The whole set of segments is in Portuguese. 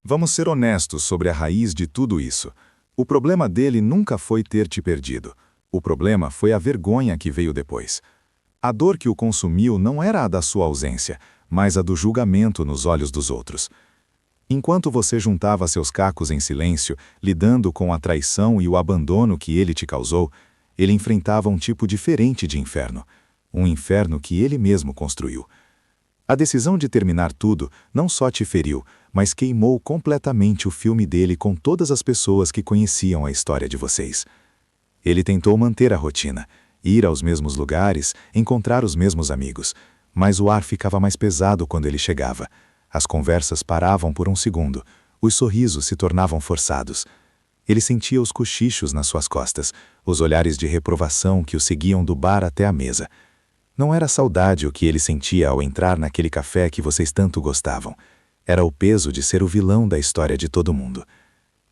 Vamos ser honestos sobre a raiz de tudo isso. O problema dele nunca foi ter te perdido. O problema foi a vergonha que veio depois. A dor que o consumiu não era a da sua ausência, mas a do julgamento nos olhos dos outros. Enquanto você juntava seus cacos em silêncio, lidando com a traição e o abandono que ele te causou, ele enfrentava um tipo diferente de inferno. Um inferno que ele mesmo construiu. A decisão de terminar tudo não só te feriu, mas queimou completamente o filme dele com todas as pessoas que conheciam a história de vocês. Ele tentou manter a rotina, ir aos mesmos lugares, encontrar os mesmos amigos, mas o ar ficava mais pesado quando ele chegava. As conversas paravam por um segundo, os sorrisos se tornavam forçados. Ele sentia os cochichos nas suas costas, os olhares de reprovação que o seguiam do bar até a mesa. Não era saudade o que ele sentia ao entrar naquele café que vocês tanto gostavam. Era o peso de ser o vilão da história de todo mundo.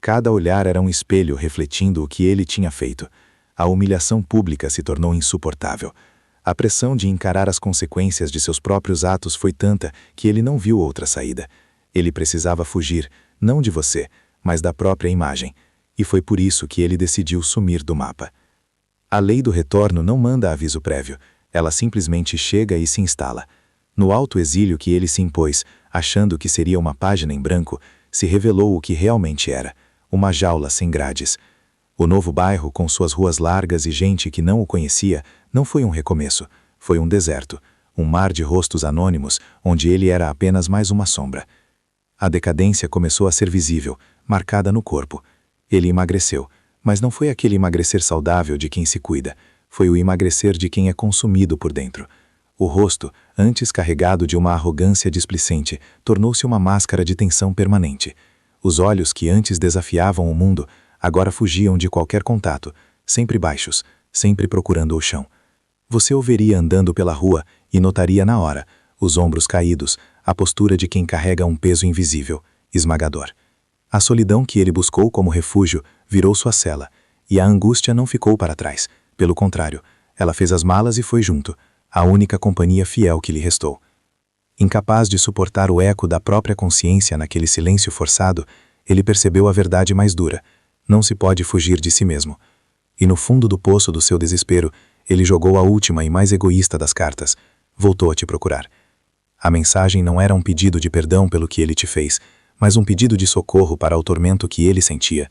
Cada olhar era um espelho refletindo o que ele tinha feito. A humilhação pública se tornou insuportável. A pressão de encarar as consequências de seus próprios atos foi tanta que ele não viu outra saída. Ele precisava fugir, não de você, mas da própria imagem. E foi por isso que ele decidiu sumir do mapa. A lei do retorno não manda aviso prévio. Ela simplesmente chega e se instala. No autoexílio que ele se impôs, achando que seria uma página em branco, se revelou o que realmente era, uma jaula sem grades. O novo bairro, com suas ruas largas e gente que não o conhecia, não foi um recomeço, foi um deserto, um mar de rostos anônimos, onde ele era apenas mais uma sombra. A decadência começou a ser visível, marcada no corpo. Ele emagreceu, mas não foi aquele emagrecer saudável de quem se cuida, foi o emagrecer de quem é consumido por dentro. O rosto, antes carregado de uma arrogância displicente, tornou-se uma máscara de tensão permanente. Os olhos que antes desafiavam o mundo, agora fugiam de qualquer contato, sempre baixos, sempre procurando o chão. Você o veria andando pela rua e notaria na hora, os ombros caídos, a postura de quem carrega um peso invisível, esmagador. A solidão que ele buscou como refúgio virou sua cela, e a angústia não ficou para trás. Pelo contrário, ela fez as malas e foi junto, a única companhia fiel que lhe restou. Incapaz de suportar o eco da própria consciência naquele silêncio forçado, ele percebeu a verdade mais dura. Não se pode fugir de si mesmo. E no fundo do poço do seu desespero, ele jogou a última e mais egoísta das cartas. Voltou a te procurar. A mensagem não era um pedido de perdão pelo que ele te fez, mas um pedido de socorro para o tormento que ele sentia.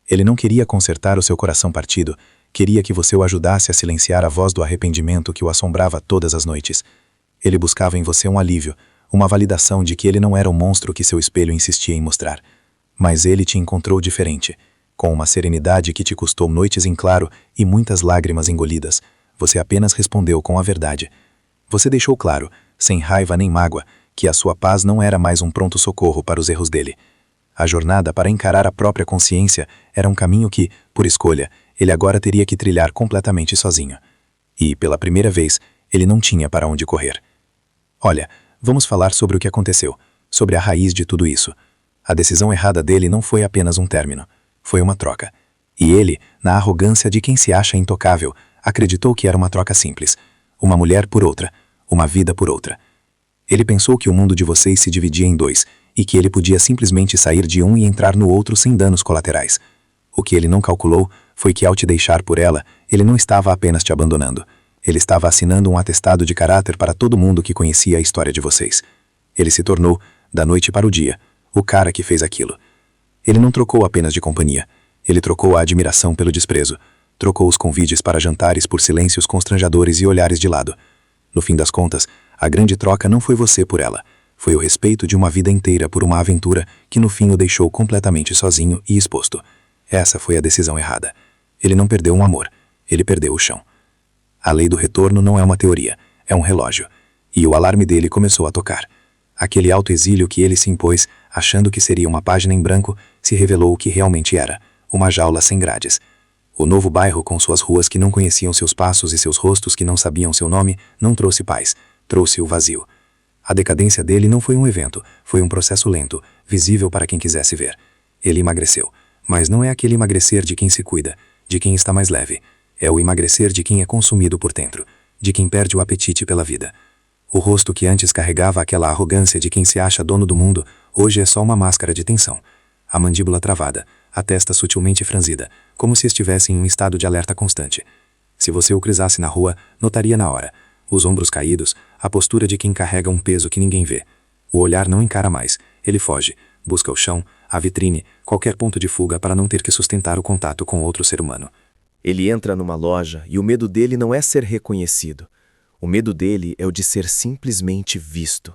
Ele não queria consertar o seu coração partido, queria que você o ajudasse a silenciar a voz do arrependimento que o assombrava todas as noites. Ele buscava em você um alívio, uma validação de que ele não era o monstro que seu espelho insistia em mostrar. Mas ele te encontrou diferente. Com uma serenidade que te custou noites em claro e muitas lágrimas engolidas, você apenas respondeu com a verdade. Você deixou claro, sem raiva nem mágoa, que a sua paz não era mais um pronto-socorro para os erros dele. A jornada para encarar a própria consciência era um caminho que, por escolha, ele agora teria que trilhar completamente sozinho. E, pela primeira vez, ele não tinha para onde correr. Olha, vamos falar sobre o que aconteceu, sobre a raiz de tudo isso. A decisão errada dele não foi apenas um término, foi uma troca. E ele, na arrogância de quem se acha intocável, acreditou que era uma troca simples. Uma mulher por outra, uma vida por outra. Ele pensou que o mundo de vocês se dividia em dois, e que ele podia simplesmente sair de um e entrar no outro sem danos colaterais. O que ele não calculou foi que ao te deixar por ela, ele não estava apenas te abandonando. Ele estava assinando um atestado de caráter para todo mundo que conhecia a história de vocês. Ele se tornou, da noite para o dia, o cara que fez aquilo. Ele não trocou apenas de companhia. Ele trocou a admiração pelo desprezo. Trocou os convites para jantares por silêncios constrangedores e olhares de lado. No fim das contas, a grande troca não foi você por ela. Foi o respeito de uma vida inteira por uma aventura que no fim o deixou completamente sozinho e exposto. Essa foi a decisão errada. Ele não perdeu um amor. Ele perdeu o chão. A lei do retorno não é uma teoria, é um relógio. E o alarme dele começou a tocar. Aquele autoexílio que ele se impôs, achando que seria uma página em branco, se revelou o que realmente era, uma jaula sem grades. O novo bairro, com suas ruas que não conheciam seus passos e seus rostos que não sabiam seu nome, não trouxe paz, trouxe o vazio. A decadência dele não foi um evento, foi um processo lento, visível para quem quisesse ver. Ele emagreceu, mas não é aquele emagrecer de quem se cuida, de quem está mais leve. É o emagrecer de quem é consumido por dentro, de quem perde o apetite pela vida. O rosto que antes carregava aquela arrogância de quem se acha dono do mundo, hoje é só uma máscara de tensão. A mandíbula travada, a testa sutilmente franzida, como se estivesse em um estado de alerta constante. Se você o cruzasse na rua, notaria na hora. Os ombros caídos, a postura de quem carrega um peso que ninguém vê. O olhar não encara mais, ele foge, busca o chão, a vitrine, qualquer ponto de fuga para não ter que sustentar o contato com outro ser humano. Ele entra numa loja e o medo dele não é ser reconhecido. O medo dele é o de ser simplesmente visto.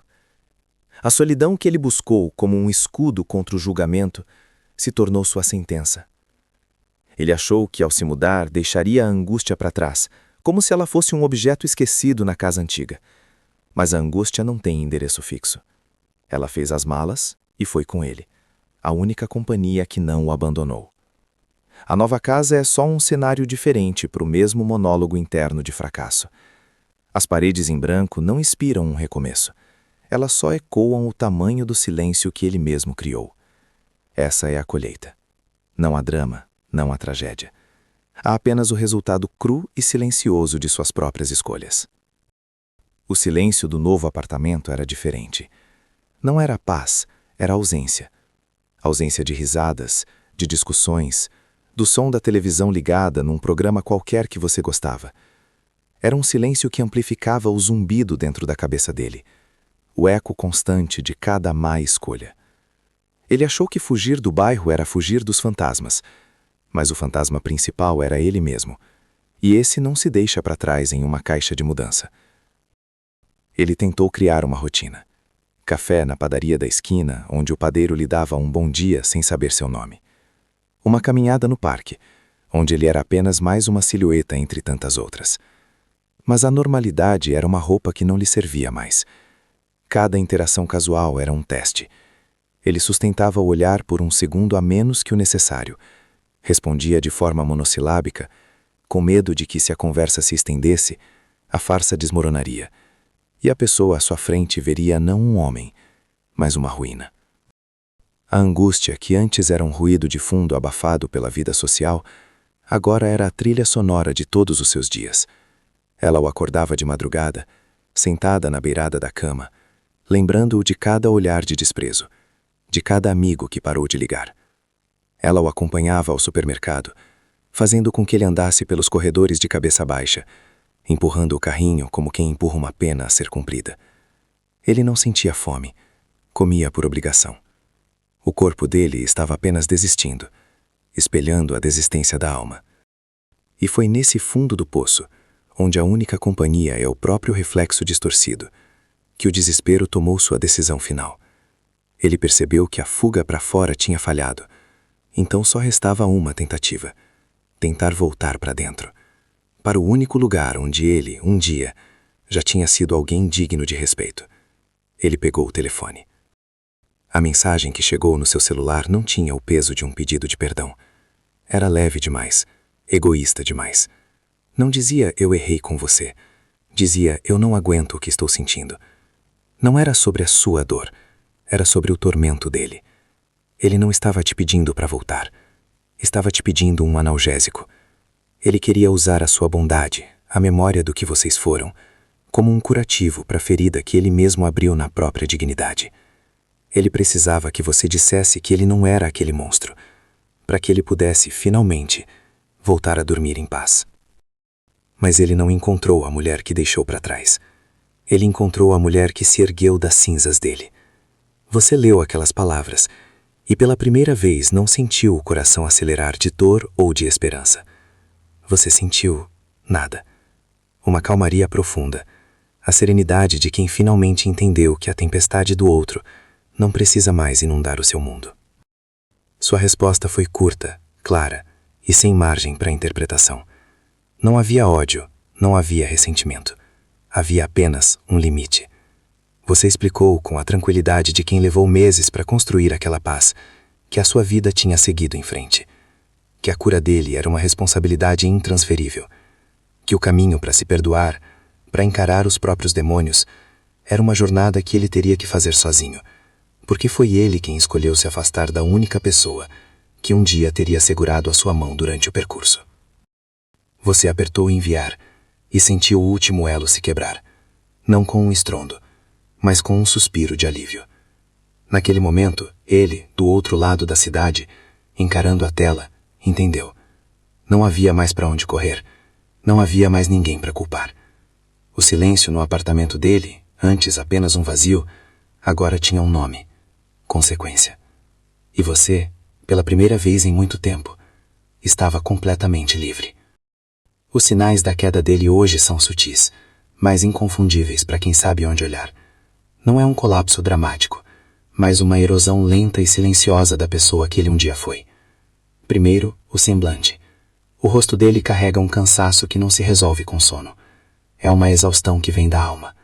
A solidão que ele buscou como um escudo contra o julgamento se tornou sua sentença. Ele achou que, ao se mudar, deixaria a angústia para trás, como se ela fosse um objeto esquecido na casa antiga. Mas a angústia não tem endereço fixo. Ela fez as malas e foi com ele, a única companhia que não o abandonou. A nova casa é só um cenário diferente para o mesmo monólogo interno de fracasso. As paredes em branco não inspiram um recomeço. Elas só ecoam o tamanho do silêncio que ele mesmo criou. Essa é a colheita. Não há drama, não há tragédia. Há apenas o resultado cru e silencioso de suas próprias escolhas. O silêncio do novo apartamento era diferente. Não era paz, era ausência. Ausência de risadas, de discussões, do som da televisão ligada num programa qualquer que você gostava. Era um silêncio que amplificava o zumbido dentro da cabeça dele, o eco constante de cada má escolha. Ele achou que fugir do bairro era fugir dos fantasmas, mas o fantasma principal era ele mesmo, e esse não se deixa para trás em uma caixa de mudança. Ele tentou criar uma rotina. Café na padaria da esquina, onde o padeiro lhe dava um bom dia sem saber seu nome. Uma caminhada no parque, onde ele era apenas mais uma silhueta entre tantas outras. Mas a normalidade era uma roupa que não lhe servia mais. Cada interação casual era um teste. Ele sustentava o olhar por um segundo a menos que o necessário. Respondia de forma monossilábica, com medo de que, se a conversa se estendesse, a farsa desmoronaria. E a pessoa à sua frente veria não um homem, mas uma ruína. A angústia, que antes era um ruído de fundo abafado pela vida social, agora era a trilha sonora de todos os seus dias. Ela o acordava de madrugada, sentada na beirada da cama, lembrando-o de cada olhar de desprezo, de cada amigo que parou de ligar. Ela o acompanhava ao supermercado, fazendo com que ele andasse pelos corredores de cabeça baixa, empurrando o carrinho como quem empurra uma pena a ser cumprida. Ele não sentia fome, comia por obrigação. O corpo dele estava apenas desistindo, espelhando a desistência da alma. E foi nesse fundo do poço, onde a única companhia é o próprio reflexo distorcido, que o desespero tomou sua decisão final. Ele percebeu que a fuga para fora tinha falhado, então só restava uma tentativa: tentar voltar para dentro, para o único lugar onde ele, um dia, já tinha sido alguém digno de respeito. Ele pegou o telefone. A mensagem que chegou no seu celular não tinha o peso de um pedido de perdão. Era leve demais, egoísta demais. Não dizia "eu errei com você", dizia "eu não aguento o que estou sentindo". Não era sobre a sua dor, era sobre o tormento dele. Ele não estava te pedindo para voltar. Estava te pedindo um analgésico. Ele queria usar a sua bondade, a memória do que vocês foram, como um curativo para a ferida que ele mesmo abriu na própria dignidade. Ele precisava que você dissesse que ele não era aquele monstro, para que ele pudesse, finalmente, voltar a dormir em paz. Mas ele não encontrou a mulher que deixou para trás. Ele encontrou a mulher que se ergueu das cinzas dele. Você leu aquelas palavras e pela primeira vez não sentiu o coração acelerar de dor ou de esperança. Você sentiu nada. Uma calmaria profunda, a serenidade de quem finalmente entendeu que a tempestade do outro não precisa mais inundar o seu mundo. Sua resposta foi curta, clara e sem margem para interpretação. Não havia ódio, não havia ressentimento. Havia apenas um limite. Você explicou com a tranquilidade de quem levou meses para construir aquela paz, que a sua vida tinha seguido em frente, que a cura dele era uma responsabilidade intransferível, que o caminho para se perdoar, para encarar os próprios demônios, era uma jornada que ele teria que fazer sozinho, porque foi ele quem escolheu se afastar da única pessoa que um dia teria segurado a sua mão durante o percurso. Você apertou enviar e sentiu o último elo se quebrar. não com um estrondo, mas com um suspiro de alívio. Naquele momento, ele, do outro lado da cidade, encarando a tela, entendeu. Não havia mais para onde correr. Não havia mais ninguém para culpar. O silêncio no apartamento dele, antes apenas um vazio, agora tinha um nome: consequência. E você, pela primeira vez em muito tempo, estava completamente livre. Os sinais da queda dele hoje são sutis, mas inconfundíveis para quem sabe onde olhar. Não é um colapso dramático, mas uma erosão lenta e silenciosa da pessoa que ele um dia foi. Primeiro, o semblante. O rosto dele carrega um cansaço que não se resolve com sono. É uma exaustão que vem da alma.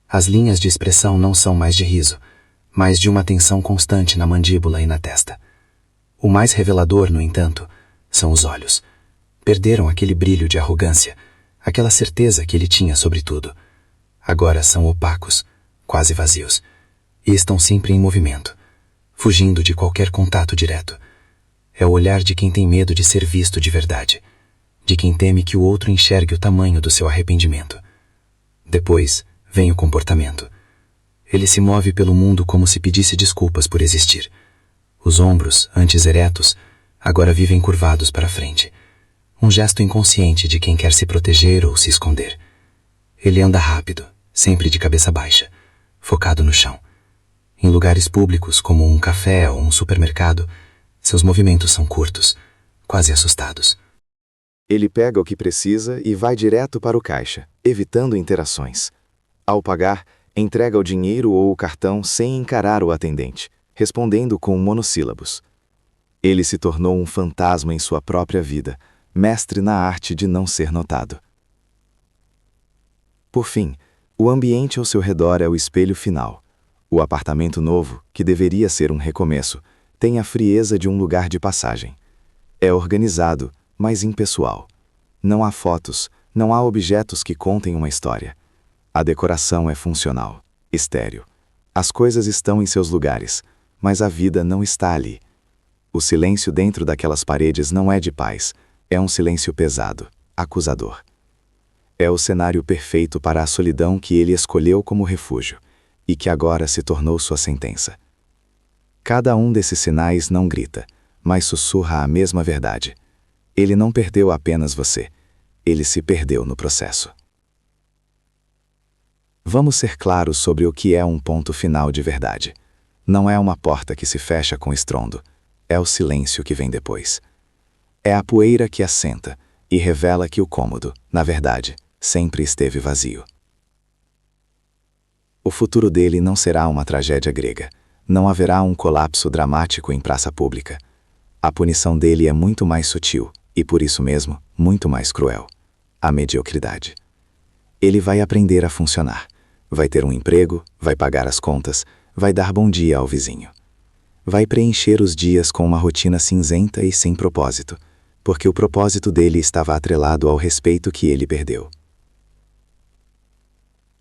As linhas de expressão não são mais de riso, mas de uma tensão constante na mandíbula e na testa. O mais revelador, no entanto, são os olhos. Perderam aquele brilho de arrogância, aquela certeza que ele tinha sobre tudo. Agora são opacos, quase vazios, e estão sempre em movimento, fugindo de qualquer contato direto. É o olhar de quem tem medo de ser visto de verdade, de quem teme que o outro enxergue o tamanho do seu arrependimento. Depois vem o comportamento. Ele se move pelo mundo como se pedisse desculpas por existir. Os ombros, antes eretos, agora vivem curvados para frente. Um gesto inconsciente de quem quer se proteger ou se esconder. Ele anda rápido, sempre de cabeça baixa, focado no chão. Em lugares públicos, como um café ou um supermercado, seus movimentos são curtos, quase assustados. Ele pega o que precisa e vai direto para o caixa, evitando interações. Ao pagar, entrega o dinheiro ou o cartão sem encarar o atendente, respondendo com monossílabos. Ele se tornou um fantasma em sua própria vida, mestre na arte de não ser notado. Por fim, o ambiente ao seu redor é o espelho final. O apartamento novo, que deveria ser um recomeço, tem a frieza de um lugar de passagem. É organizado, mas impessoal. Não há fotos, não há objetos que contem uma história. A decoração é funcional, estéril. As coisas estão em seus lugares, mas a vida não está ali. O silêncio dentro daquelas paredes não é de paz, é um silêncio pesado, acusador. É o cenário perfeito para a solidão que ele escolheu como refúgio, e que agora se tornou sua sentença. Cada um desses sinais não grita, mas sussurra a mesma verdade. Ele não perdeu apenas você, ele se perdeu no processo. Vamos ser claros sobre o que é um ponto final de verdade. Não é uma porta que se fecha com estrondo, é o silêncio que vem depois. É a poeira que assenta e revela que o cômodo, na verdade, sempre esteve vazio. O futuro dele não será uma tragédia grega. Não haverá um colapso dramático em praça pública. A punição dele é muito mais sutil e, por isso mesmo, muito mais cruel. A mediocridade. Ele vai aprender a funcionar. Vai ter um emprego, vai pagar as contas, vai dar bom dia ao vizinho. Vai preencher os dias com uma rotina cinzenta e sem propósito, porque o propósito dele estava atrelado ao respeito que ele perdeu.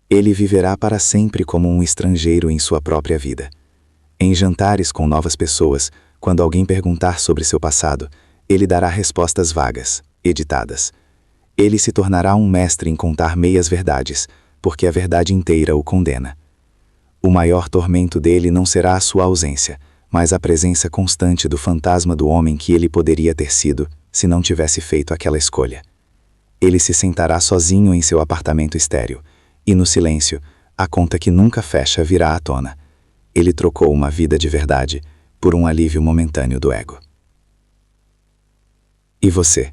Ele viverá para sempre como um estrangeiro em sua própria vida. Em jantares com novas pessoas, quando alguém perguntar sobre seu passado, ele dará respostas vagas, editadas. Ele se tornará um mestre em contar meias-verdades, porque a verdade inteira o condena. O maior tormento dele não será a sua ausência, mas a presença constante do fantasma do homem que ele poderia ter sido, se não tivesse feito aquela escolha. Ele se sentará sozinho em seu apartamento estéril, e no silêncio, a conta que nunca fecha virá à tona. Ele trocou uma vida de verdade por um alívio momentâneo do ego. E você?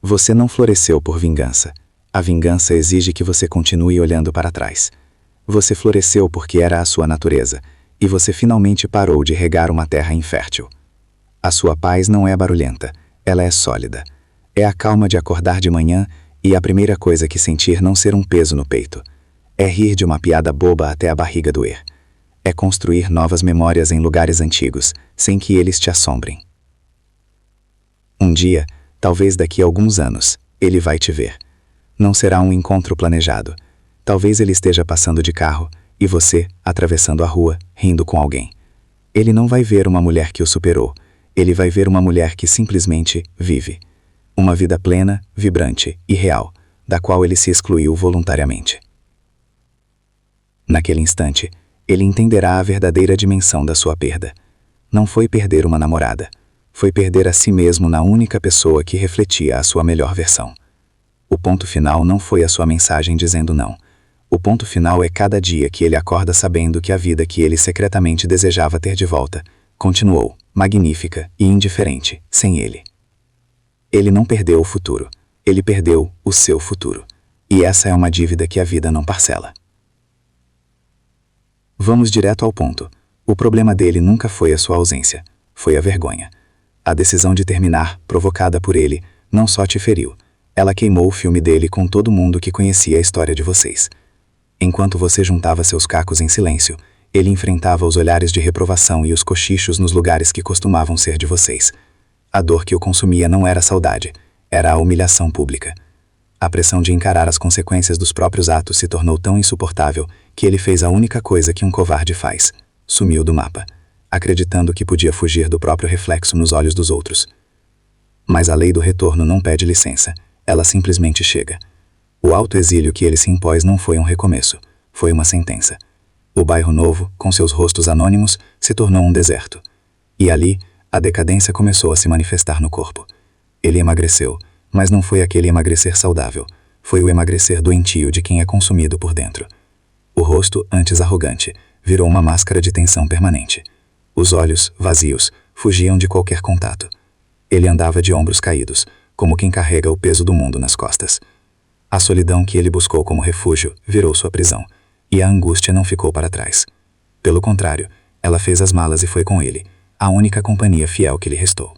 Você não floresceu por vingança. A vingança exige que você continue olhando para trás. Você floresceu porque era a sua natureza, e você finalmente parou de regar uma terra infértil. A sua paz não é barulhenta, ela é sólida. É a calma de acordar de manhã e a primeira coisa que sentir não ser um peso no peito. É rir de uma piada boba até a barriga doer. É construir novas memórias em lugares antigos, sem que eles te assombrem. Um dia, talvez daqui a alguns anos, ele vai te ver. Não será um encontro planejado. Talvez ele esteja passando de carro, e você, atravessando a rua, rindo com alguém. Ele não vai ver uma mulher que o superou. Ele vai ver uma mulher que simplesmente vive. Uma vida plena, vibrante e real, da qual ele se excluiu voluntariamente. Naquele instante, ele entenderá a verdadeira dimensão da sua perda. Não foi perder uma namorada. Foi perder a si mesmo na única pessoa que refletia a sua melhor versão. O ponto final não foi a sua mensagem dizendo não. O ponto final é cada dia que ele acorda sabendo que a vida que ele secretamente desejava ter de volta continuou, magnífica e indiferente, sem ele. Ele não perdeu o futuro. Ele perdeu o seu futuro. E essa é uma dívida que a vida não parcela. Vamos direto ao ponto. O problema dele nunca foi a sua ausência. Foi a vergonha. A decisão de terminar, provocada por ele, não só te feriu. Ela queimou o filme dele com todo mundo que conhecia a história de vocês. Enquanto você juntava seus cacos em silêncio, ele enfrentava os olhares de reprovação e os cochichos nos lugares que costumavam ser de vocês. A dor que o consumia não era a saudade, era a humilhação pública. A pressão de encarar as consequências dos próprios atos se tornou tão insuportável que ele fez a única coisa que um covarde faz: sumiu do mapa, acreditando que podia fugir do próprio reflexo nos olhos dos outros. Mas a lei do retorno não pede licença, ela simplesmente chega. O autoexílio que ele se impôs não foi um recomeço, foi uma sentença. O bairro novo, com seus rostos anônimos, se tornou um deserto. E ali, a decadência começou a se manifestar no corpo. Ele emagreceu, mas não foi aquele emagrecer saudável, foi o emagrecer doentio de quem é consumido por dentro. O rosto, antes arrogante, virou uma máscara de tensão permanente. Os olhos, vazios, fugiam de qualquer contato. Ele andava de ombros caídos, como quem carrega o peso do mundo nas costas. A solidão que ele buscou como refúgio virou sua prisão, e a angústia não ficou para trás. Pelo contrário, ela fez as malas e foi com ele, a única companhia fiel que lhe restou.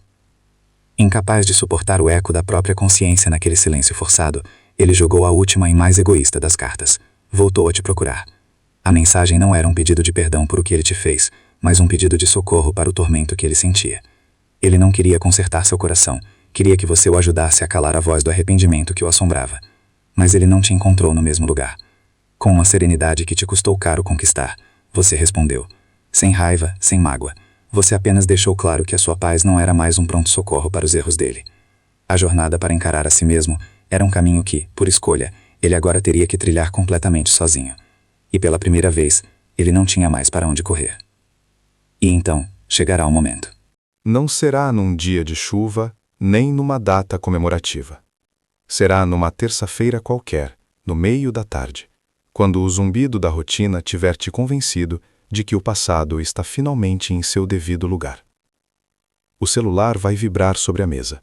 Incapaz de suportar o eco da própria consciência naquele silêncio forçado, ele jogou a última e mais egoísta das cartas. Voltou a te procurar. A mensagem não era um pedido de perdão por o que ele te fez, mas um pedido de socorro para o tormento que ele sentia. Ele não queria consertar seu coração, queria que você o ajudasse a calar a voz do arrependimento que o assombrava. Mas ele não te encontrou no mesmo lugar. Com uma serenidade que te custou caro conquistar, você respondeu. Sem raiva, sem mágoa. Você apenas deixou claro que a sua paz não era mais um pronto-socorro para os erros dele. A jornada para encarar a si mesmo era um caminho que, por escolha, ele agora teria que trilhar completamente sozinho. E pela primeira vez, ele não tinha mais para onde correr. E então, chegará o momento. Não será num dia de chuva, nem numa data comemorativa. Será numa terça-feira qualquer, no meio da tarde, quando o zumbido da rotina tiver te convencido de que o passado está finalmente em seu devido lugar. O celular vai vibrar sobre a mesa.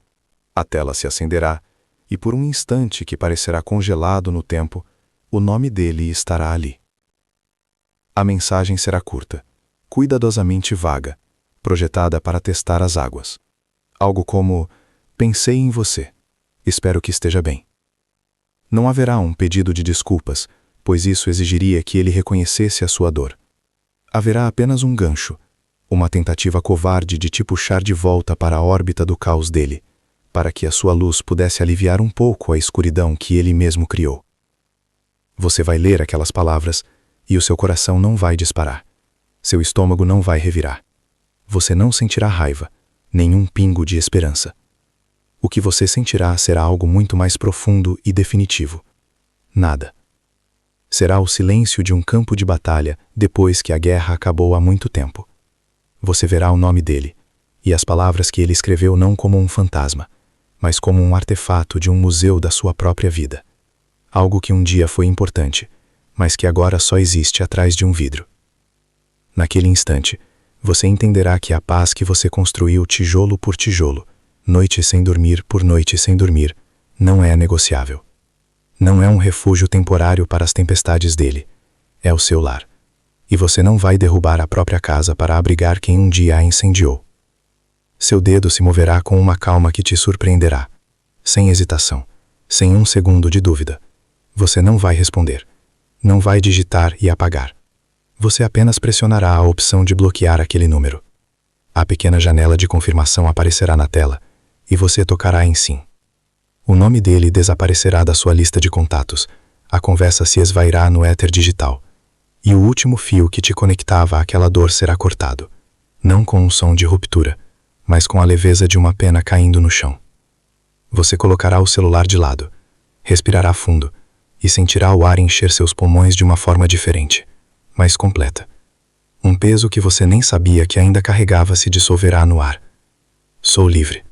A tela se acenderá e, por um instante que parecerá congelado no tempo, o nome dele estará ali. A mensagem será curta, cuidadosamente vaga, projetada para testar as águas. Algo como: pensei em você. Espero que esteja bem. Não haverá um pedido de desculpas, pois isso exigiria que ele reconhecesse a sua dor. Haverá apenas um gancho, uma tentativa covarde de te puxar de volta para a órbita do caos dele, para que a sua luz pudesse aliviar um pouco a escuridão que ele mesmo criou. Você vai ler aquelas palavras e o seu coração não vai disparar. Seu estômago não vai revirar. Você não sentirá raiva, nenhum pingo de esperança. O que você sentirá será algo muito mais profundo e definitivo. Nada. Será o silêncio de um campo de batalha depois que a guerra acabou há muito tempo. Você verá o nome dele, e as palavras que ele escreveu não como um fantasma, mas como um artefato de um museu da sua própria vida. Algo que um dia foi importante, mas que agora só existe atrás de um vidro. Naquele instante, você entenderá que a paz que você construiu tijolo por tijolo, noite sem dormir por noite sem dormir, não é negociável. Não é um refúgio temporário para as tempestades dele. É o seu lar. E você não vai derrubar a própria casa para abrigar quem um dia a incendiou. Seu dedo se moverá com uma calma que te surpreenderá. Sem hesitação, sem um segundo de dúvida. Você não vai responder. Não vai digitar e apagar. Você apenas pressionará a opção de bloquear aquele número. A pequena janela de confirmação aparecerá na tela, e você tocará em sim. O nome dele desaparecerá da sua lista de contatos, a conversa se esvairá no éter digital, e o último fio que te conectava àquela dor será cortado, não com um som de ruptura, mas com a leveza de uma pena caindo no chão. Você colocará o celular de lado, respirará fundo, e sentirá o ar encher seus pulmões de uma forma diferente, mas completa. Um peso que você nem sabia que ainda carregava se dissolverá no ar. Sou livre.